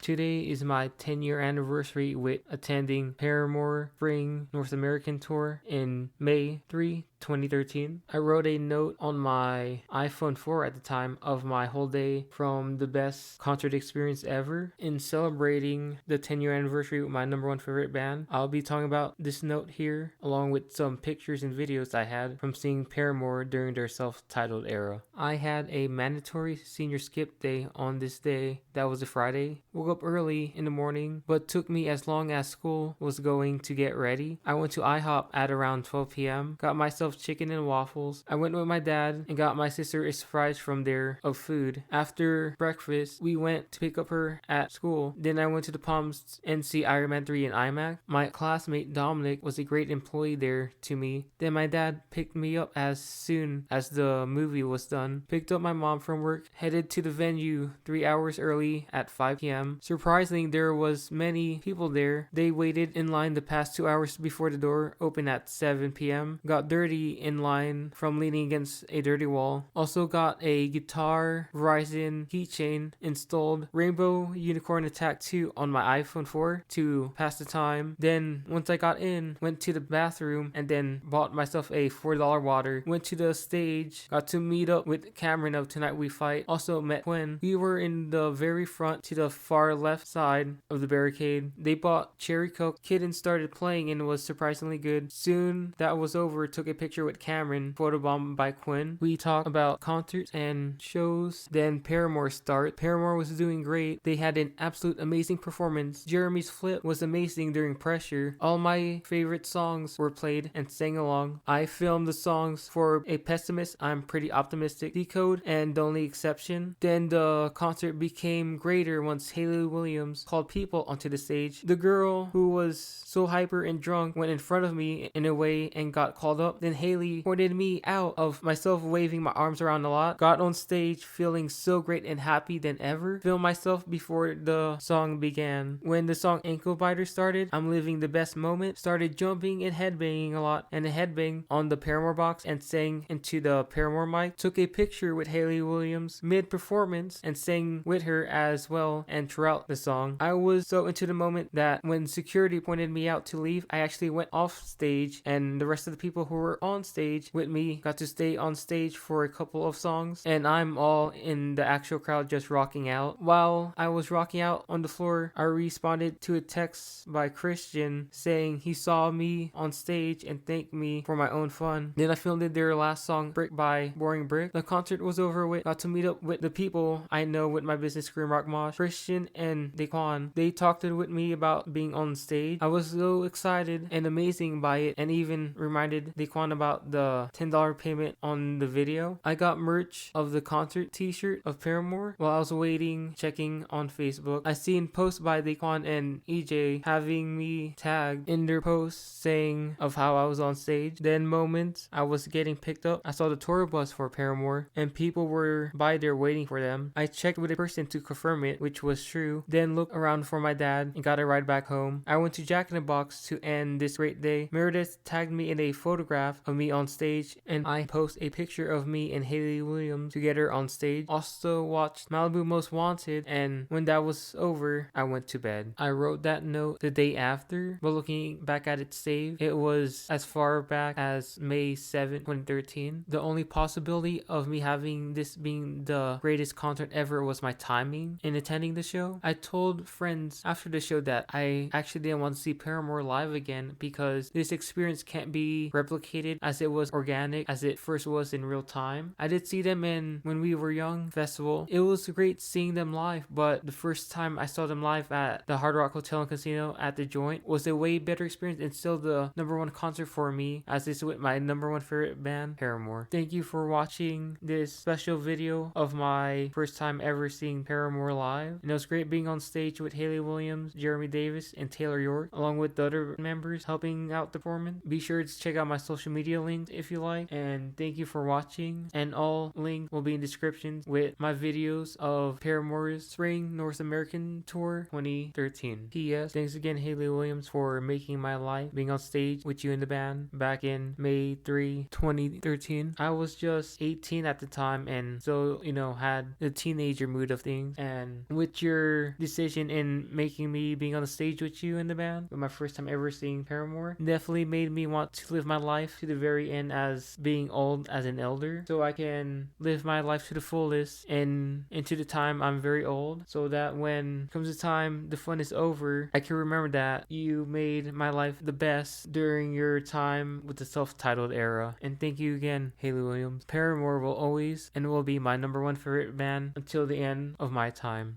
Today is my 10-year anniversary with attending Paramore Spring North American Tour in May 3, 2013. I wrote a note on my iPhone 4 at the time of my whole day from the best concert experience ever. In celebrating the 10-year anniversary with my number one favorite band, I'll be talking about this note here along with some pictures and videos I had from seeing Paramore during their self-titled era. I had a mandatory senior skip day on this day. That was a Friday. Woke up early in the morning, but took me as long as school was going to get ready. I went to IHOP at around 12 p.m., got myself chicken and waffles. I went with my dad and got my sister a surprise from there of food. After breakfast, we went to pick up her at school. Then I went to the Palms and see Iron Man 3 in IMAX. My classmate Dominic was a great employee there to me. Then my dad picked me up as soon as the movie was done. Picked up my mom from work, headed to the venue 3 hours early at 5 p.m. Surprisingly, there was many people there. They waited in line the past 2 hours before the door opened at 7 p.m. Got dirty in line from leaning against a dirty wall. Also got a guitar Verizon keychain installed. Rainbow Unicorn Attack 2 on my iPhone 4 to pass the time. Then once I got in, went to the bathroom and then bought myself a $4 water. Went to the stage, got to meet up with Cameron of Tonight We Fight. Also met Quinn. We were in the very front to the far left side of the barricade. They bought Cherry Coke. Kitten started playing and was surprisingly good. Soon that was over, took a picture with Cameron, photobombed by Quinn. We talked about concerts and shows. Then Paramore started. Paramore was doing great. They had an absolute amazing performance. Jeremy's flip was amazing during Pressure. All my favorite songs were played and sang along. I filmed the songs for A Pessimist, I'm Pretty Optimistic, Decode, and The Only Exception. Then the concert became greater once Hayley Williams called people onto the stage. The girl who was so hyper and drunk went in front of me in a way and got called up. Then Hayley pointed me out of myself waving my arms around a lot. Got on stage feeling so great and happy than ever. Filmed myself before the song began. When the song Ankle Biter started, I'm living the best moment. Started jumping and headbanging a lot and a headbang on the Paramore box and sang into the Paramore mic. Took a picture with Hayley Williams mid-performance and sang with her as well and throughout the song. I was so into the moment that when security pointed me out to leave, I actually went off stage and the rest of the people who were on stage with me got to stay on stage for a couple of songs and I'm all in the actual crowd just rocking out. While I was rocking out on the floor, I responded to a text by Christian saying he saw me on stage and thanked me for my own fun. Then I filmed their last song, Brick by Boring Brick. The concert was over with. Got to meet up with the people I know with my business ScreamRockMosh, Christian and Daquan. They talked with me about being on stage. I was so excited and amazing by it and even reminded Daquan about the $10 payment on the video. I got merch of the concert t-shirt of Paramore while I was waiting, checking on Facebook. I seen posts by Daquan and EJ having me tagged in their posts saying of how I was on stage. Then moments I was getting picked up, I saw the tour bus for Paramore and people were by there waiting for them. I checked with a person to confirm it, which was true. Then looked around for my dad and got a ride back home. I went to Jack in the Box to end this great day. Meredith tagged me in a photograph of me on stage and I post a picture of me and Hayley Williams together on stage. Also watched Malibu Most Wanted and when that was over, I went to bed. I wrote that note the day after, but looking back at it saved, it was as far back as May 7, 2013. The only possibility of me having this being the greatest concert ever was my timing in attending the show. I told friends after the show that I actually didn't want to see Paramore live again because this experience can't be replicated as it was organic as it first was in real time. I did see them in When We Were Young festival. It was great seeing them live, but the first time I saw them live at the Hard Rock Hotel and Casino at the Joint was a way better experience and still the number one concert for me as it's with my number one favorite band, Paramore. Thank you for watching this special video of my first time ever seeing Paramore live. And it was great being on stage with Hayley Williams, Jeremy Davis, and Taylor York, along with the other members helping out the performance. Be sure to check out my social media media links if you like. And thank you for watching. And all links will be in description with my videos of Paramore's Spring North American Tour 2013. P.S. Thanks again, Haley Williams, for making my life being on stage with you in the band back in May 3, 2013. I was just 18 at the time, and so, had the teenager mood of things. And with your decision in making me being on the stage with you in the band, with my first time ever seeing Paramore, definitely made me want to live my life to the very end as being old as an elder, so I can live my life to the fullest and into the time I'm very old, so that when comes the time the fun is over, I can remember that you made my life the best during your time with the self-titled era. And thank you again, Haley Williams. Paramore will always and will be my #1 favorite band until the end of my time.